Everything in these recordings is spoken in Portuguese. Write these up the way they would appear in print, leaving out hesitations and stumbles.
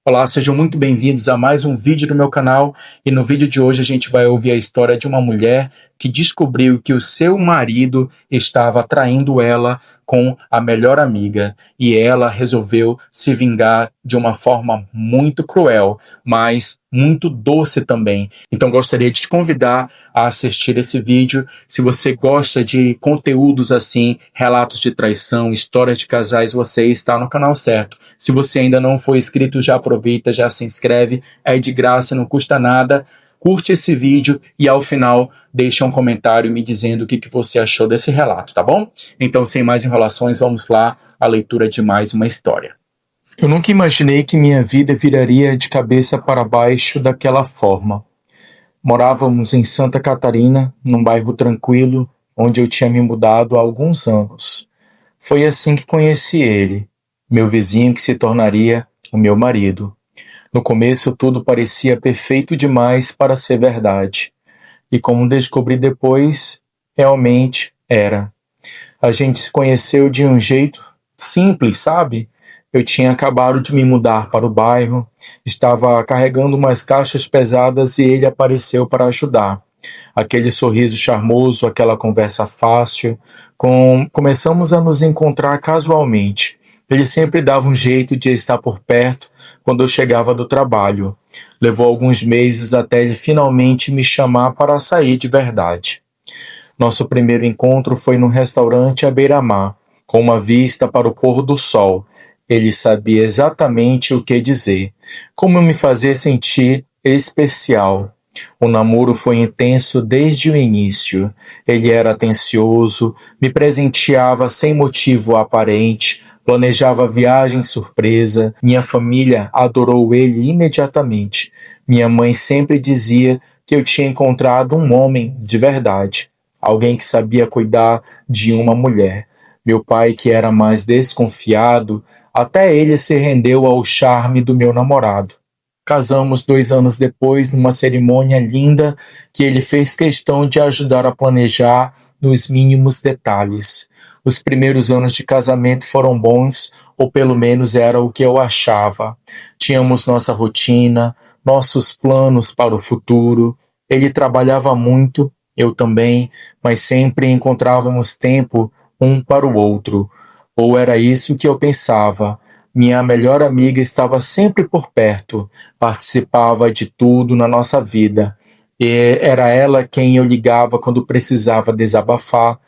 Olá, sejam muito bem-vindos a mais um vídeo do meu canal e no vídeo de hoje a gente vai ouvir a história de uma mulher que descobriu que o seu marido estava traindo ela com a melhor amiga e ela resolveu se vingar de uma forma muito cruel, mas muito doce também. Então gostaria de te convidar a assistir esse vídeo. Se você gosta de conteúdos assim, relatos de traição, histórias de casais, você está no canal certo. Se você ainda não foi inscrito, já aproveita, já se inscreve, é de graça, não custa nada. Curte esse vídeo e ao final deixa um comentário me dizendo o que você achou desse relato, tá bom? Então, sem mais enrolações, vamos lá à leitura de mais uma história. Eu nunca imaginei que minha vida viraria de cabeça para baixo daquela forma. Morávamos em Santa Catarina, num bairro tranquilo, onde eu tinha me mudado há alguns anos. Foi assim que conheci ele, meu vizinho que se tornaria o meu marido. No começo tudo parecia perfeito demais para ser verdade. E como descobri depois, realmente era. A gente se conheceu de um jeito simples, sabe? Eu tinha acabado de me mudar para o bairro, estava carregando umas caixas pesadas e ele apareceu para ajudar. Aquele sorriso charmoso, aquela conversa fácil. Começamos a nos encontrar casualmente. Ele sempre dava um jeito de estar por perto quando eu chegava do trabalho. Levou alguns meses até ele finalmente me chamar para sair de verdade. Nosso primeiro encontro foi num restaurante à beira-mar, com uma vista para o pôr do sol. Ele sabia exatamente o que dizer, como me fazer sentir especial. O namoro foi intenso desde o início. Ele era atencioso, me presenteava sem motivo aparente, planejava viagem surpresa. Minha família adorou ele imediatamente. Minha mãe sempre dizia que eu tinha encontrado um homem de verdade, alguém que sabia cuidar de uma mulher. Meu pai, que era mais desconfiado, até ele se rendeu ao charme do meu namorado. Casamos 2 anos depois, numa cerimônia linda que ele fez questão de ajudar a planejar nos mínimos detalhes. Os primeiros anos de casamento foram bons, ou pelo menos era o que eu achava. Tínhamos nossa rotina, nossos planos para o futuro. Ele trabalhava muito, eu também, mas sempre encontrávamos tempo um para o outro. Ou era isso que eu pensava. Minha melhor amiga estava sempre por perto, participava de tudo na nossa vida. E era ela quem eu ligava quando precisava desabafar.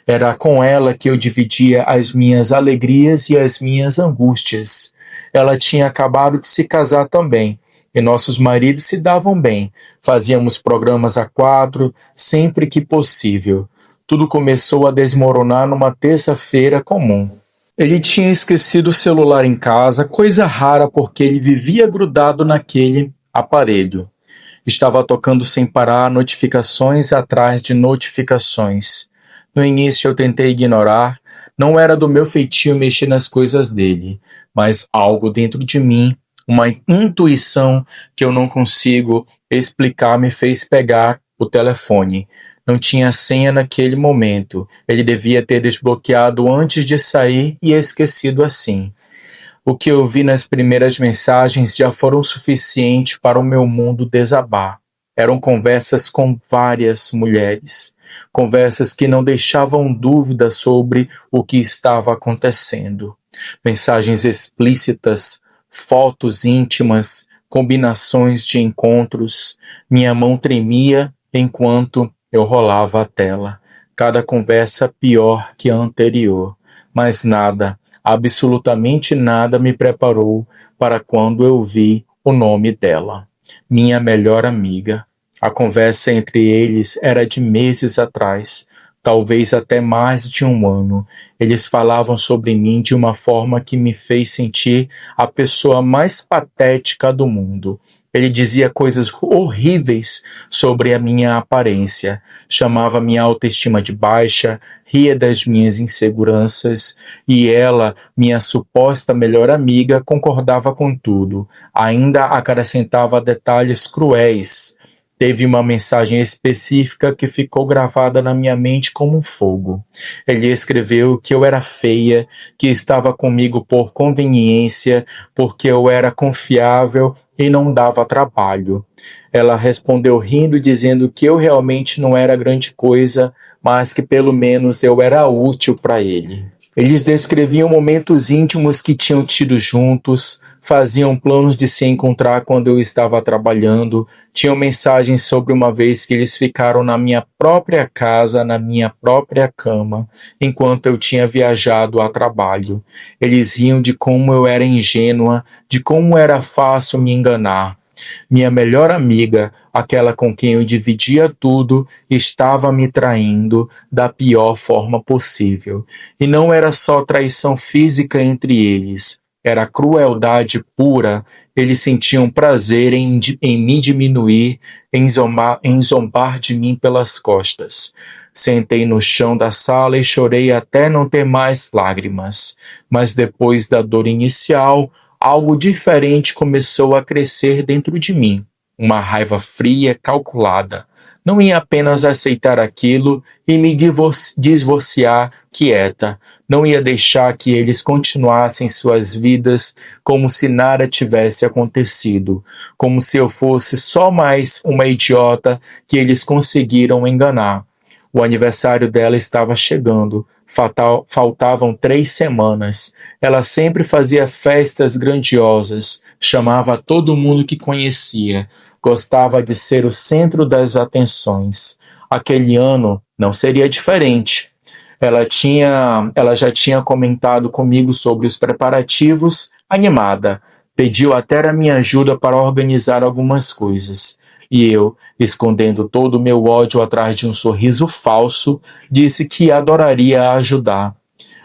Era com ela que eu dividia as minhas alegrias e as minhas angústias. Ela tinha acabado de se casar também, e nossos maridos se davam bem. Fazíamos programas a quatro, sempre que possível. Tudo começou a desmoronar numa terça-feira comum. Ele tinha esquecido o celular em casa, coisa rara porque ele vivia grudado naquele aparelho. Estava tocando sem parar notificações atrás de notificações. No início eu tentei ignorar, não era do meu feitio mexer nas coisas dele, mas algo dentro de mim, uma intuição que eu não consigo explicar, me fez pegar o telefone. Não tinha senha naquele momento. Ele devia ter desbloqueado antes de sair e esquecido assim. O que eu vi nas primeiras mensagens já foram suficiente para o meu mundo desabar. Eram conversas com várias mulheres. Conversas que não deixavam dúvida sobre o que estava acontecendo. Mensagens explícitas, fotos íntimas, combinações de encontros. Minha mão tremia enquanto eu rolava a tela. Cada conversa pior que a anterior. Mas nada, absolutamente nada me preparou para quando eu vi o nome dela. Minha melhor amiga. A conversa entre eles era de meses atrás, talvez até mais de um ano. Eles falavam sobre mim de uma forma que me fez sentir a pessoa mais patética do mundo. Ele dizia coisas horríveis sobre a minha aparência, chamava minha autoestima de baixa, ria das minhas inseguranças, e ela, minha suposta melhor amiga, concordava com tudo. Ainda acrescentava detalhes cruéis. teve uma mensagem específica que ficou gravada na minha mente como um fogo. Ele escreveu que eu era feia, que estava comigo por conveniência, porque eu era confiável e não dava trabalho. Ela respondeu rindo, dizendo que eu realmente não era grande coisa, mas que pelo menos eu era útil para ele. Eles descreviam momentos íntimos que tinham tido juntos, faziam planos de se encontrar quando eu estava trabalhando, tinham mensagens sobre uma vez que eles ficaram na minha própria casa, na minha própria cama, enquanto eu tinha viajado a trabalho. Eles riam de como eu era ingênua, de como era fácil me enganar. Minha melhor amiga, aquela com quem eu dividia tudo, estava me traindo da pior forma possível. E não era só traição física entre eles, era crueldade pura. Eles sentiam prazer em me diminuir, em zombar de mim pelas costas. Sentei no chão da sala e chorei até não ter mais lágrimas. Mas depois da dor inicial, algo diferente começou a crescer dentro de mim, uma raiva fria, calculada. Não ia apenas aceitar aquilo e me divorciar quieta. Não ia deixar que eles continuassem suas vidas como se nada tivesse acontecido, como se eu fosse só mais uma idiota que eles conseguiram enganar. O aniversário dela estava chegando. Faltavam 3 semanas. Ela sempre fazia festas grandiosas, chamava todo mundo que conhecia, gostava de ser o centro das atenções. Aquele ano não seria diferente. Ela já tinha comentado comigo sobre os preparativos, animada. Pediu até a minha ajuda para organizar algumas coisas. E eu, escondendo todo o meu ódio atrás de um sorriso falso, disse que adoraria ajudar.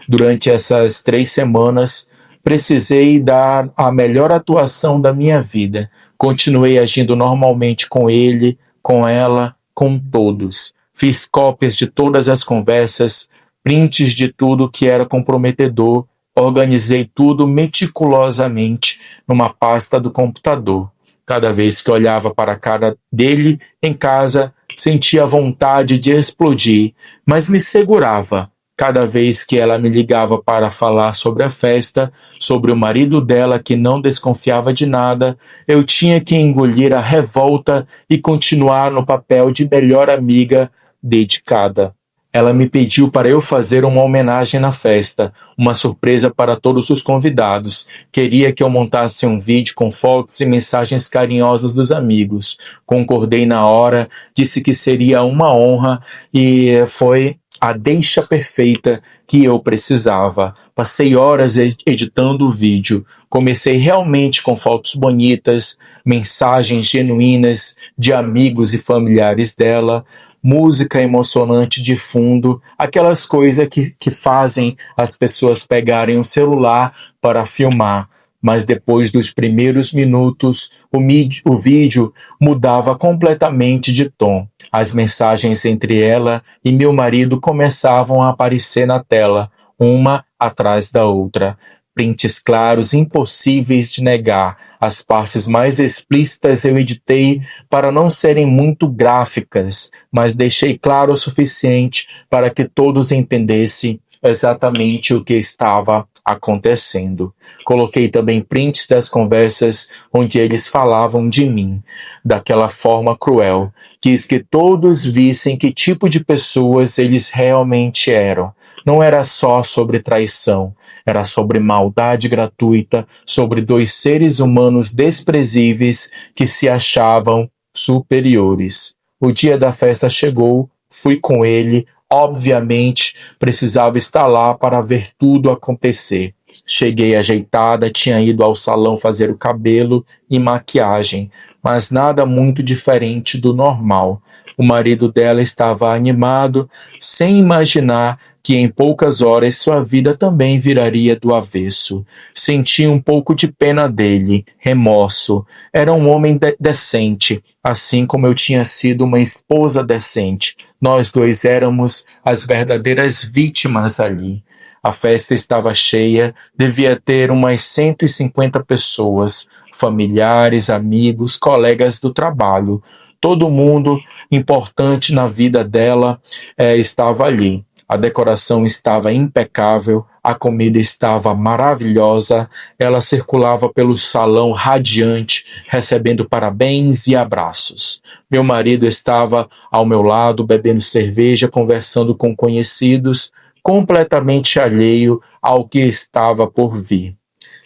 Durante essas 3 semanas, precisei dar a melhor atuação da minha vida. Continuei agindo normalmente com ele, com ela, com todos. Fiz cópias de todas as conversas, prints de tudo que era comprometedor, organizei tudo meticulosamente numa pasta do computador. Cada vez que olhava para a cara dele em casa, sentia vontade de explodir, mas me segurava. Cada vez que ela me ligava para falar sobre a festa, sobre o marido dela que não desconfiava de nada, eu tinha que engolir a revolta e continuar no papel de melhor amiga dedicada. Ela me pediu para eu fazer uma homenagem na festa, uma surpresa para todos os convidados. Queria que eu montasse um vídeo com fotos e mensagens carinhosas dos amigos. Concordei na hora, disse que seria uma honra e foi a deixa perfeita que eu precisava. Passei horas editando o vídeo. Comecei realmente com fotos bonitas, mensagens genuínas de amigos e familiares dela, música emocionante de fundo, aquelas coisas que fazem as pessoas pegarem o celular para filmar. Mas depois dos primeiros minutos, o vídeo mudava completamente de tom. As mensagens entre ela e meu marido começavam a aparecer na tela, uma atrás da outra. Prints claros, impossíveis de negar. As partes mais explícitas eu editei para não serem muito gráficas, mas deixei claro o suficiente para que todos entendessem exatamente o que estava acontecendo. Coloquei também prints das conversas onde eles falavam de mim, daquela forma cruel. Quis que todos vissem que tipo de pessoas eles realmente eram. Não era só sobre traição, era sobre maldade gratuita, sobre dois seres humanos desprezíveis que se achavam superiores. O dia da festa chegou, fui com ele. Obviamente, precisava estar lá para ver tudo acontecer. Cheguei ajeitada, tinha ido ao salão fazer o cabelo e maquiagem, mas nada muito diferente do normal. O marido dela estava animado, sem imaginar que em poucas horas sua vida também viraria do avesso. Senti um pouco de pena dele, remorso. Era um homem decente, assim como eu tinha sido uma esposa decente. Nós dois éramos as verdadeiras vítimas ali. A festa estava cheia, devia ter umas 150 pessoas, familiares, amigos, colegas do trabalho. Todo mundo importante na vida dela estava ali. A decoração estava impecável, a comida estava maravilhosa, ela circulava pelo salão radiante, recebendo parabéns e abraços. Meu marido estava ao meu lado, bebendo cerveja, conversando com conhecidos, completamente alheio ao que estava por vir.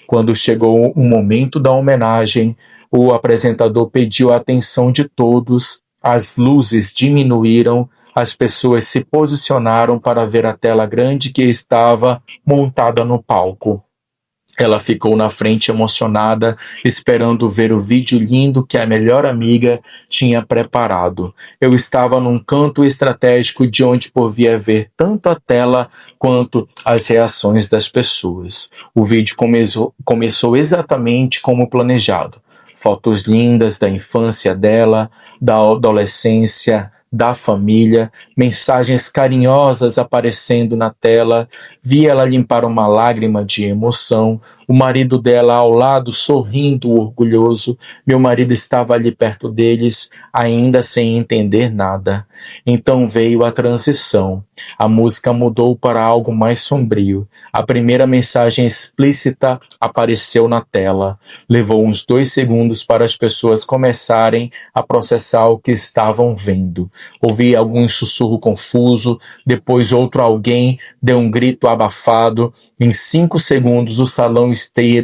Quando chegou o momento da homenagem, o apresentador pediu a atenção de todos, as luzes diminuíram, as pessoas se posicionaram para ver a tela grande que estava montada no palco. Ela ficou na frente emocionada, esperando ver o vídeo lindo que a melhor amiga tinha preparado. Eu estava num canto estratégico de onde podia ver tanto a tela quanto as reações das pessoas. O vídeo começou exatamente como planejado. Fotos lindas da infância dela, da adolescência, da família, mensagens carinhosas aparecendo na tela. Vi ela limpar uma lágrima de emoção, o marido dela ao lado sorrindo orgulhoso. Meu marido estava ali perto deles, ainda sem entender nada. Então veio a transição. A música mudou para algo mais sombrio. A primeira mensagem explícita apareceu na tela. Levou uns 2 segundos para as pessoas começarem a processar o que estavam vendo. Ouvi algum sussurro confuso, depois outro alguém deu um grito abafado. Em 5 segundos o salão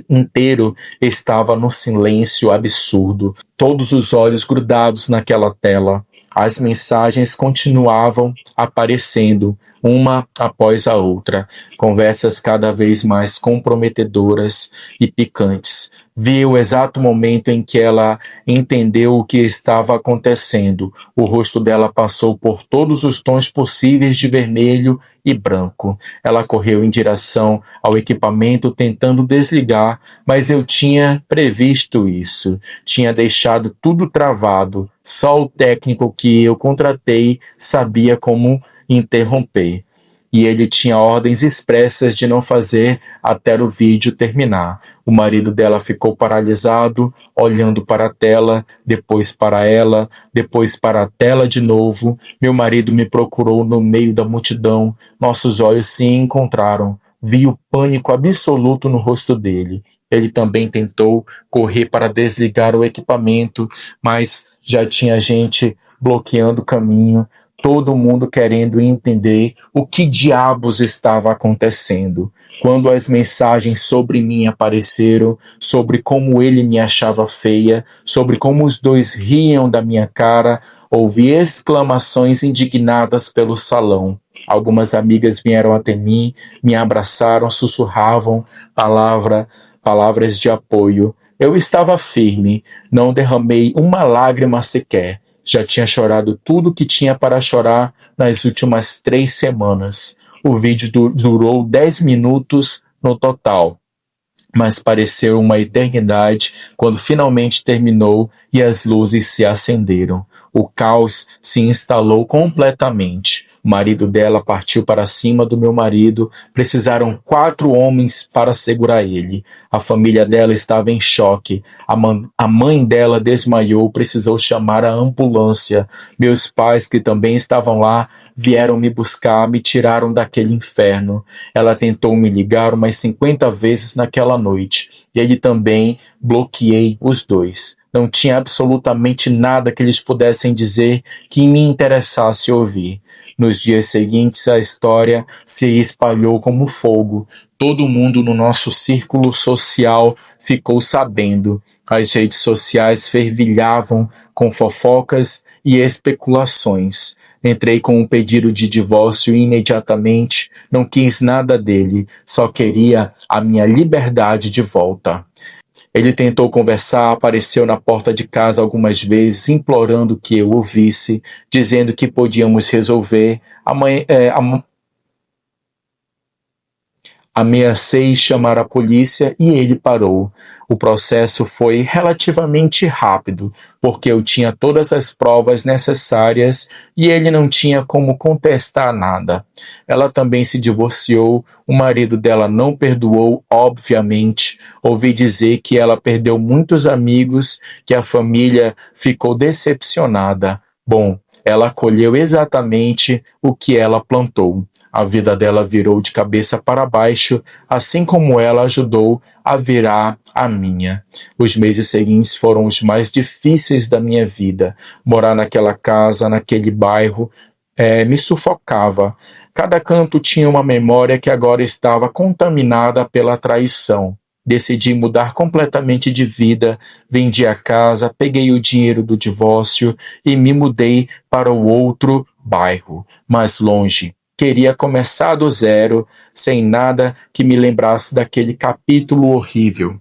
inteiro estava no silêncio absurdo, todos os olhos grudados naquela tela. As mensagens continuavam aparecendo, uma após a outra, conversas cada vez mais comprometedoras e picantes. Vi o exato momento em que ela entendeu o que estava acontecendo. O rosto dela passou por todos os tons possíveis de vermelho e branco. Ela correu em direção ao equipamento tentando desligar, mas eu tinha previsto isso. Tinha deixado tudo travado. Só o técnico que eu contratei sabia como interromper. E ele tinha ordens expressas de não fazer até o vídeo terminar. O marido dela ficou paralisado, olhando para a tela, depois para ela, depois para a tela de novo. Meu marido me procurou no meio da multidão. Nossos olhos se encontraram. Vi o pânico absoluto no rosto dele. Ele também tentou correr para desligar o equipamento, mas já tinha gente bloqueando o caminho. Todo mundo querendo entender o que diabos estava acontecendo. Quando as mensagens sobre mim apareceram, sobre como ele me achava feia, sobre como os dois riam da minha cara, ouvi exclamações indignadas pelo salão. Algumas amigas vieram até mim, me abraçaram, sussurravam palavras de apoio. Eu estava firme, não derramei uma lágrima sequer. Já tinha chorado tudo o que tinha para chorar nas últimas 3 semanas. O vídeo durou 10 minutos no total, mas pareceu uma eternidade quando finalmente terminou e as luzes se acenderam. O caos se instalou completamente. O marido dela partiu para cima do meu marido. Precisaram 4 homens para segurar ele. A família dela estava em choque. A mãe dela desmaiou, precisou chamar a ambulância. Meus pais, que também estavam lá, vieram me buscar, me tiraram daquele inferno. Ela tentou me ligar umas 50 vezes naquela noite. E ele também bloqueei os dois. Não tinha absolutamente nada que eles pudessem dizer que me interessasse ouvir. Nos dias seguintes, a história se espalhou como fogo. Todo mundo no nosso círculo social ficou sabendo. As redes sociais fervilhavam com fofocas e especulações. Entrei com um pedido de divórcio imediatamente. Não quis nada dele, só queria a minha liberdade de volta. Ele tentou conversar, apareceu na porta de casa algumas vezes, implorando que eu ouvisse, dizendo que podíamos resolver. Ameacei chamar a polícia e ele parou. O processo foi relativamente rápido, porque eu tinha todas as provas necessárias e ele não tinha como contestar nada. Ela também se divorciou, o marido dela não perdoou, obviamente. Ouvi dizer que ela perdeu muitos amigos, que a família ficou decepcionada. Bom, ela colheu exatamente o que ela plantou. A vida dela virou de cabeça para baixo, assim como ela ajudou a virar a minha. Os meses seguintes foram os mais difíceis da minha vida. Morar naquela casa, naquele bairro, me sufocava. Cada canto tinha uma memória que agora estava contaminada pela traição. Decidi mudar completamente de vida, vendi a casa, peguei o dinheiro do divórcio e me mudei para o outro bairro, mais longe. Queria começar do zero, sem nada que me lembrasse daquele capítulo horrível.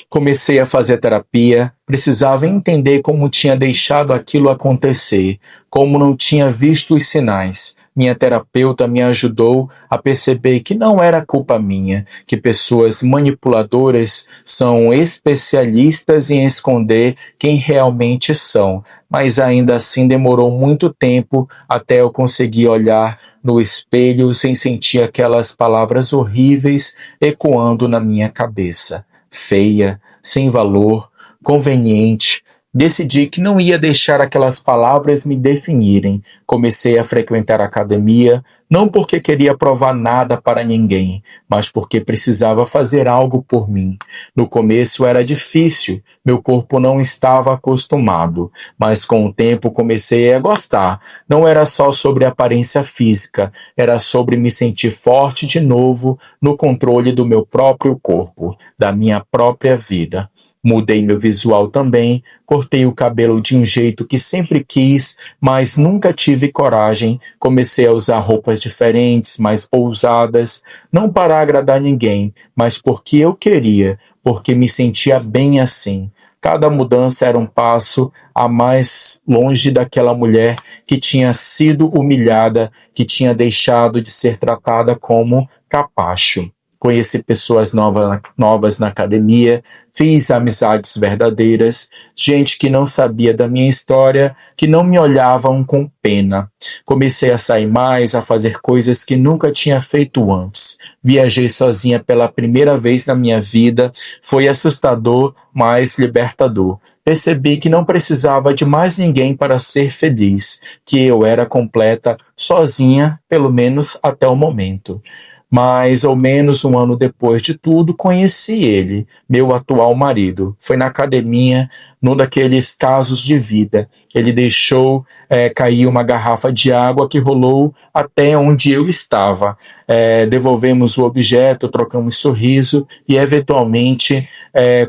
Comecei a fazer terapia, precisava entender como tinha deixado aquilo acontecer, como não tinha visto os sinais. Minha terapeuta me ajudou a perceber que não era culpa minha, que pessoas manipuladoras são especialistas em esconder quem realmente são, mas ainda assim demorou muito tempo até eu conseguir olhar no espelho sem sentir aquelas palavras horríveis ecoando na minha cabeça. Feia, sem valor, conveniente. Decidi que não ia deixar aquelas palavras me definirem. Comecei a frequentar a academia, não porque queria provar nada para ninguém, mas porque precisava fazer algo por mim. No começo era difícil, meu corpo não estava acostumado, mas com o tempo comecei a gostar. Não era só sobre aparência física, era sobre me sentir forte de novo no controle do meu próprio corpo, da minha própria vida. Mudei meu visual também, cortei o cabelo de um jeito que sempre quis, mas nunca tive coragem. Comecei a usar roupas diferentes, mais ousadas, não para agradar ninguém, mas porque eu queria, porque me sentia bem assim. Cada mudança era um passo a mais longe daquela mulher que tinha sido humilhada, que tinha deixado de ser tratada como capacho. Conheci pessoas novas na academia, fiz amizades verdadeiras, gente que não sabia da minha história, que não me olhavam com pena. Comecei a sair mais, a fazer coisas que nunca tinha feito antes. Viajei sozinha pela primeira vez na minha vida, foi assustador, mas libertador. Percebi que não precisava de mais ninguém para ser feliz, que eu era completa, sozinha, pelo menos até o momento. Mais ou menos um ano depois de tudo, conheci ele, meu atual marido. Foi na academia, num daqueles casos de vida. Ele deixou cair uma garrafa de água que rolou até onde eu estava. Devolvemos o objeto, trocamos sorriso e, eventualmente,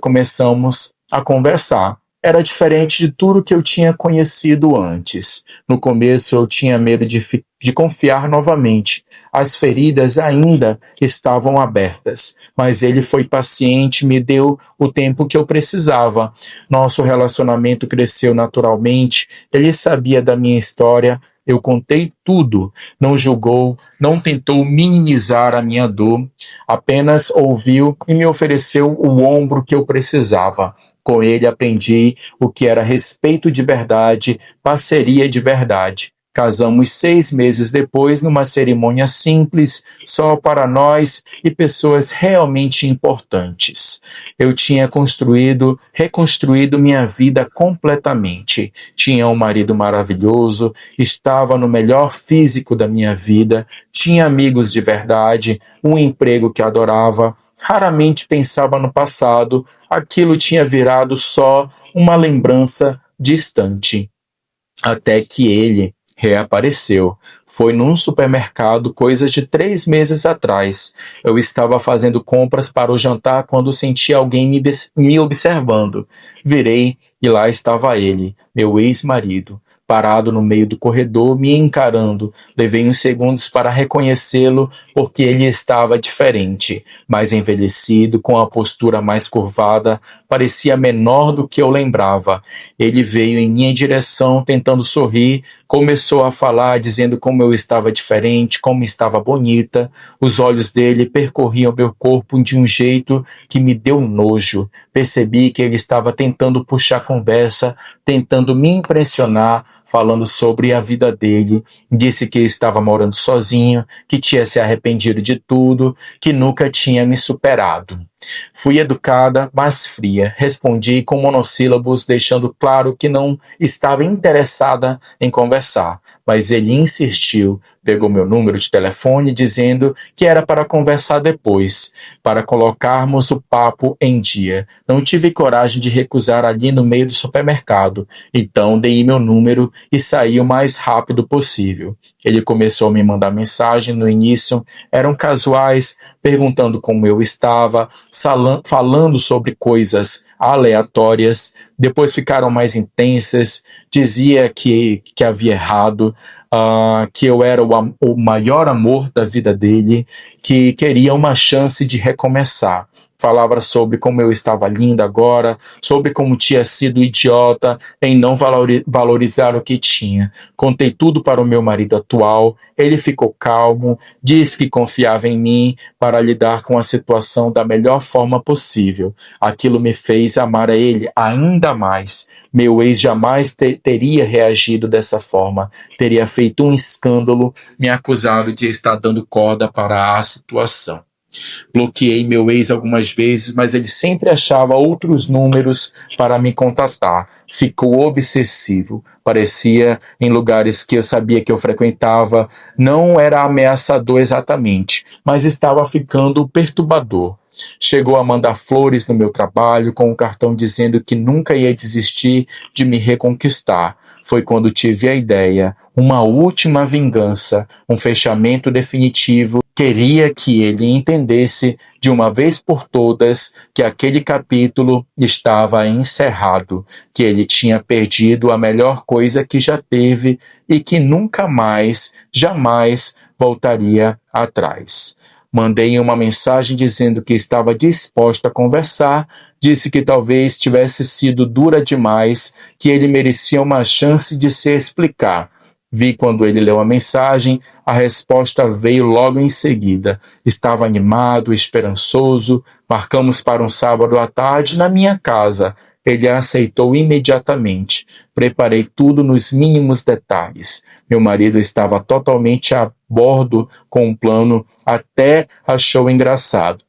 começamos a conversar. Era diferente de tudo que eu tinha conhecido antes. No começo eu tinha medo de confiar novamente. As feridas ainda estavam abertas, mas ele foi paciente, me deu o tempo que eu precisava. Nosso relacionamento cresceu naturalmente, ele sabia da minha história, eu contei tudo, não julgou, não tentou minimizar a minha dor, apenas ouviu e me ofereceu o ombro que eu precisava. Com ele aprendi o que era respeito de verdade, parceria de verdade. Casamos 6 meses depois numa cerimônia simples, só para nós e pessoas realmente importantes. Eu tinha reconstruído minha vida completamente. Tinha um marido maravilhoso, estava no melhor físico da minha vida, tinha amigos de verdade, um emprego que adorava, raramente pensava no passado, aquilo tinha virado só uma lembrança distante. Até que ele reapareceu. Foi num supermercado coisas de 3 meses atrás. Eu estava fazendo compras para o jantar quando senti alguém me observando. Virei e lá estava ele, meu ex-marido, parado no meio do corredor, me encarando. Levei uns segundos para reconhecê-lo, porque ele estava diferente, mais envelhecido, com a postura mais curvada, parecia menor do que eu lembrava. Ele veio em minha direção, tentando sorrir, Começou a falar dizendo como eu estava diferente, como estava bonita. Os olhos dele percorriam meu corpo de um jeito que me deu nojo. Percebi que ele estava tentando puxar conversa, tentando me impressionar, falando sobre a vida dele. Disse que estava morando sozinho, que tinha se arrependido de tudo, que nunca tinha me superado. Fui educada, mas fria. Respondi com monossílabos, deixando claro que não estava interessada em conversar. Mas ele insistiu, pegou meu número de telefone, dizendo que era para conversar depois, para colocarmos o papo em dia. Não tive coragem de recusar ali no meio do supermercado, então dei meu número e saí o mais rápido possível. Ele começou a me mandar mensagem no início, eram casuais, perguntando como eu estava, falando sobre coisas aleatórias, depois ficaram mais intensas, dizia que havia errado, que eu era o maior amor da vida dele, que queria uma chance de recomeçar. Falava sobre como eu estava linda agora, sobre como tinha sido idiota em não valorizar o que tinha. Contei tudo para o meu marido atual, ele ficou calmo, disse que confiava em mim para lidar com a situação da melhor forma possível. Aquilo me fez amar a ele ainda mais. Meu ex jamais teria reagido dessa forma, teria feito um escândalo, me acusado de estar dando corda para a situação. Bloqueei meu ex algumas vezes, mas ele sempre achava outros números para me contatar. Ficou obsessivo. Parecia em lugares que eu sabia que eu frequentava. Não era ameaçador exatamente, mas estava ficando perturbador. Chegou a mandar flores no meu trabalho com um cartão dizendo que nunca ia desistir de me reconquistar. Foi quando tive a ideia, uma última vingança, um fechamento definitivo. Queria que ele entendesse de uma vez por todas que aquele capítulo estava encerrado, que ele tinha perdido a melhor coisa que já teve e que nunca mais, jamais voltaria atrás. Mandei uma mensagem dizendo que estava disposta a conversar, disse que talvez tivesse sido dura demais, que ele merecia uma chance de se explicar. Vi quando ele leu a mensagem, a resposta veio logo em seguida. Estava animado, esperançoso, marcamos para um sábado à tarde na minha casa. Ele aceitou imediatamente. Preparei tudo nos mínimos detalhes. Meu marido estava totalmente a bordo com o plano, até achou engraçado.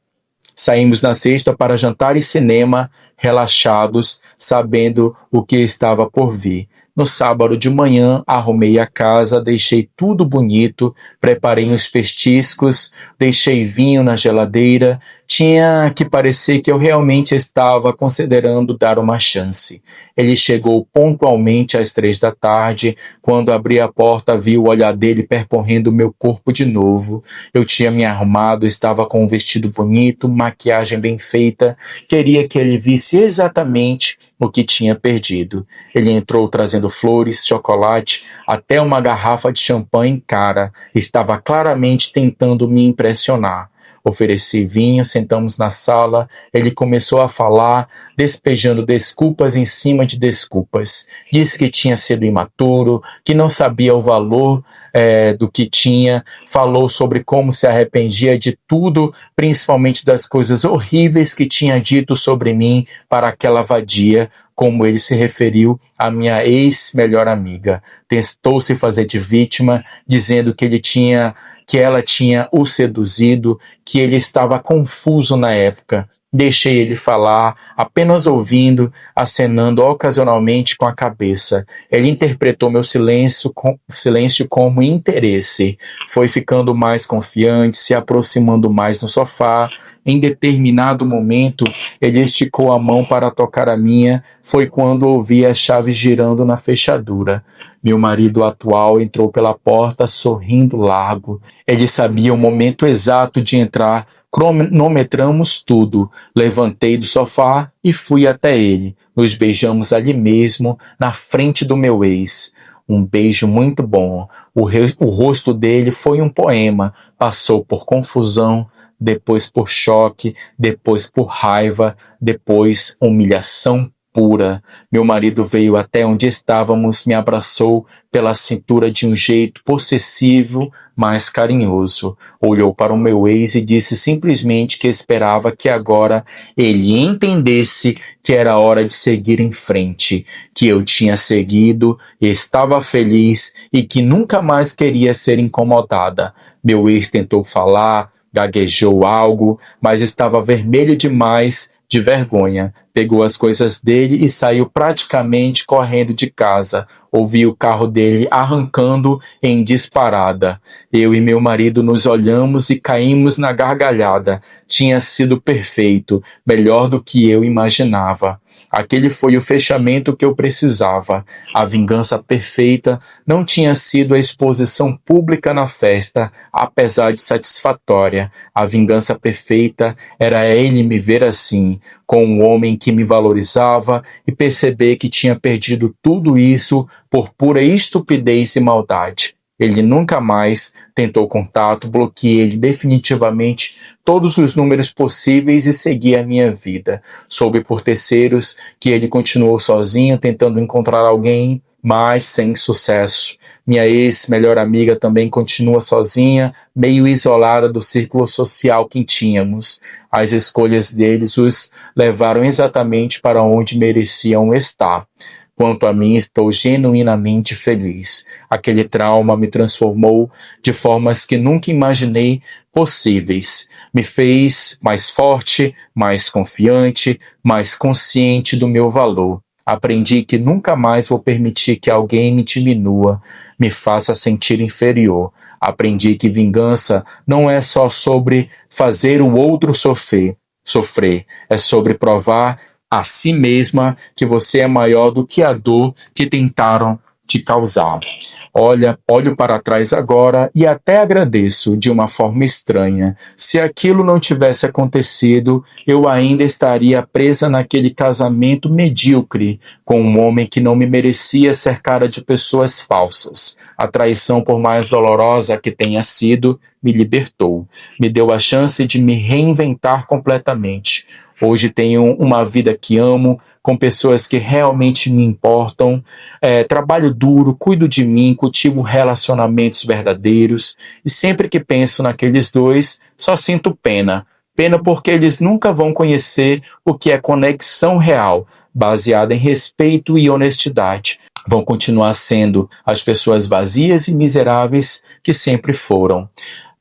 Saímos na sexta para jantar e cinema, relaxados, sabendo o que estava por vir. No sábado de manhã, arrumei a casa, deixei tudo bonito, preparei uns petiscos, deixei vinho na geladeira. Tinha que parecer que eu realmente estava considerando dar uma chance. Ele chegou pontualmente às 3 da tarde. Quando abri a porta, vi o olhar dele percorrendo meu corpo de novo. Eu tinha me arrumado, estava com um vestido bonito, maquiagem bem feita. Queria que ele visse exatamente o que tinha perdido. Ele entrou trazendo flores, chocolate, até uma garrafa de champanhe cara. Estava claramente tentando me impressionar. Ofereci vinho, sentamos na sala, ele começou a falar, despejando desculpas em cima de desculpas. Disse que tinha sido imaturo, que não sabia o valor do que tinha, falou sobre como se arrependia de tudo, principalmente das coisas horríveis que tinha dito sobre mim para aquela vadia, como ele se referiu à minha ex-melhor amiga. Tentou se fazer de vítima, dizendo que ela tinha o seduzido, que ele estava confuso na época. Deixei ele falar, apenas ouvindo, acenando ocasionalmente com a cabeça. Ele interpretou meu silêncio como interesse. Foi ficando mais confiante, se aproximando mais no sofá. Em determinado momento, ele esticou a mão para tocar a minha. Foi quando ouvi a chave girando na fechadura. Meu marido atual entrou pela porta, sorrindo largo. Ele sabia o momento exato de entrar. Cronometramos tudo. Levantei do sofá e fui até ele. Nos beijamos ali mesmo, na frente do meu ex. Um beijo muito bom. O rosto dele foi um poema. Passou por confusão, depois por choque, depois por raiva, depois humilhação pura. Meu marido veio até onde estávamos, me abraçou pela cintura de um jeito possessivo, mas carinhoso. Olhou para o meu ex e disse simplesmente que esperava que agora ele entendesse que era hora de seguir em frente, que eu tinha seguido, estava feliz e que nunca mais queria ser incomodada. Meu ex tentou falar, gaguejou algo, mas estava vermelho demais de vergonha. Pegou as coisas dele e saiu praticamente correndo de casa. Ouvi o carro dele arrancando em disparada. Eu e meu marido nos olhamos e caímos na gargalhada. Tinha sido perfeito, melhor do que eu imaginava. Aquele foi o fechamento que eu precisava. A vingança perfeita não tinha sido a exposição pública na festa, apesar de satisfatória. A vingança perfeita era ele me ver assim, com um homem que me valorizava e perceber que tinha perdido tudo isso por pura estupidez e maldade. Ele nunca mais tentou contato, bloqueei ele definitivamente todos os números possíveis e segui a minha vida. Soube por terceiros que ele continuou sozinho, tentando encontrar alguém, mas sem sucesso. Minha ex-melhor amiga também continua sozinha, meio isolada do círculo social que tínhamos. As escolhas deles os levaram exatamente para onde mereciam estar. Quanto a mim, estou genuinamente feliz. Aquele trauma me transformou de formas que nunca imaginei possíveis. Me fez mais forte, mais confiante, mais consciente do meu valor. Aprendi que nunca mais vou permitir que alguém me diminua, me faça sentir inferior. Aprendi que vingança não é só sobre fazer o outro sofrer, é sobre provar a si mesma que você é maior do que a dor que tentaram te causar. Olho para trás agora e até agradeço de uma forma estranha. Se aquilo não tivesse acontecido, eu ainda estaria presa naquele casamento medíocre com um homem que não me merecia, cercada de pessoas falsas. A traição, por mais dolorosa que tenha sido, me libertou. Me deu a chance de me reinventar completamente. Hoje tenho uma vida que amo, com pessoas que realmente me importam, trabalho duro, cuido de mim, cultivo relacionamentos verdadeiros, e sempre que penso naqueles dois, só sinto pena. Pena porque eles nunca vão conhecer o que é conexão real, baseada em respeito e honestidade. Vão continuar sendo as pessoas vazias e miseráveis que sempre foram.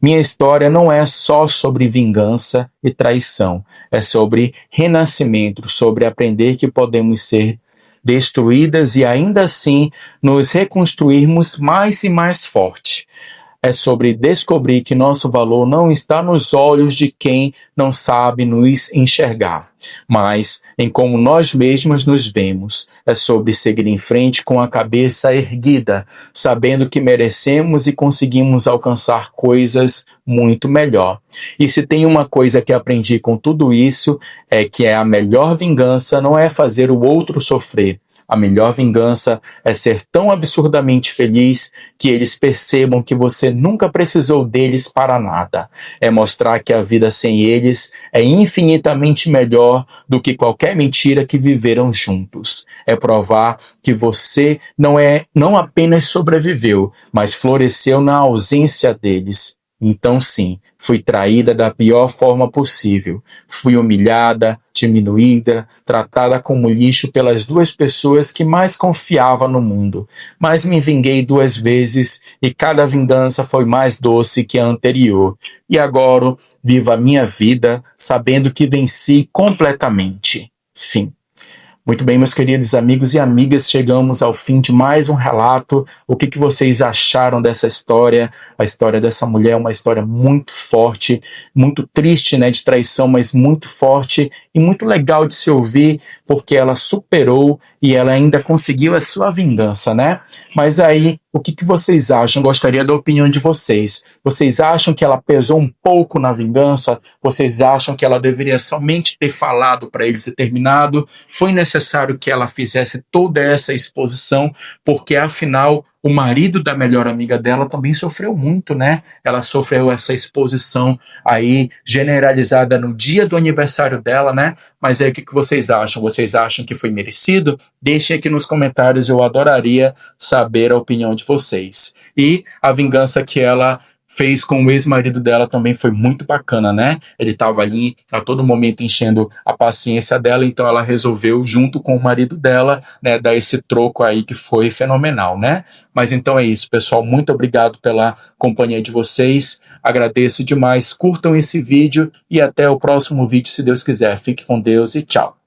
Minha história não é só sobre vingança e traição, é sobre renascimento, sobre aprender que podemos ser destruídas e ainda assim nos reconstruirmos mais e mais forte. É sobre descobrir que nosso valor não está nos olhos de quem não sabe nos enxergar, mas em como nós mesmos nos vemos. É sobre seguir em frente com a cabeça erguida, sabendo que merecemos e conseguimos alcançar coisas muito melhor. E se tem uma coisa que aprendi com tudo isso, é que a melhor vingança não é fazer o outro sofrer. A melhor vingança é ser tão absurdamente feliz que eles percebam que você nunca precisou deles para nada. É mostrar que a vida sem eles é infinitamente melhor do que qualquer mentira que viveram juntos. É provar que você não apenas sobreviveu, mas floresceu na ausência deles. Então sim, fui traída da pior forma possível. Fui humilhada, diminuída, tratada como lixo pelas duas pessoas que mais confiava no mundo. Mas me vinguei 2 vezes e cada vingança foi mais doce que a anterior. E agora vivo a minha vida sabendo que venci completamente. Fim. Muito bem, meus queridos amigos e amigas, chegamos ao fim de mais um relato. O que vocês acharam dessa história? A história dessa mulher é uma história muito forte, muito triste, né, de traição, mas muito forte e muito legal de se ouvir, porque ela superou e ela ainda conseguiu a sua vingança, né? Mas aí, o que vocês acham? Gostaria da opinião de vocês. Vocês acham que ela pesou um pouco na vingança? Vocês acham que ela deveria somente ter falado para eles e terminado? Foi necessário que ela fizesse toda essa exposição, porque afinal o marido da melhor amiga dela também sofreu muito, né? Ela sofreu essa exposição aí generalizada no dia do aniversário dela, né? Mas aí o que vocês acham? Vocês acham que foi merecido? Deixem aqui nos comentários, eu adoraria saber a opinião de vocês. E a vingança que ela fez com o ex-marido dela também foi muito bacana, né? Ele estava ali a todo momento enchendo a paciência dela, então ela resolveu, junto com o marido dela, né, dar esse troco aí que foi fenomenal, né? Mas então é isso, pessoal. Muito obrigado pela companhia de vocês. Agradeço demais. Curtam esse vídeo e até o próximo vídeo, se Deus quiser. Fique com Deus e tchau.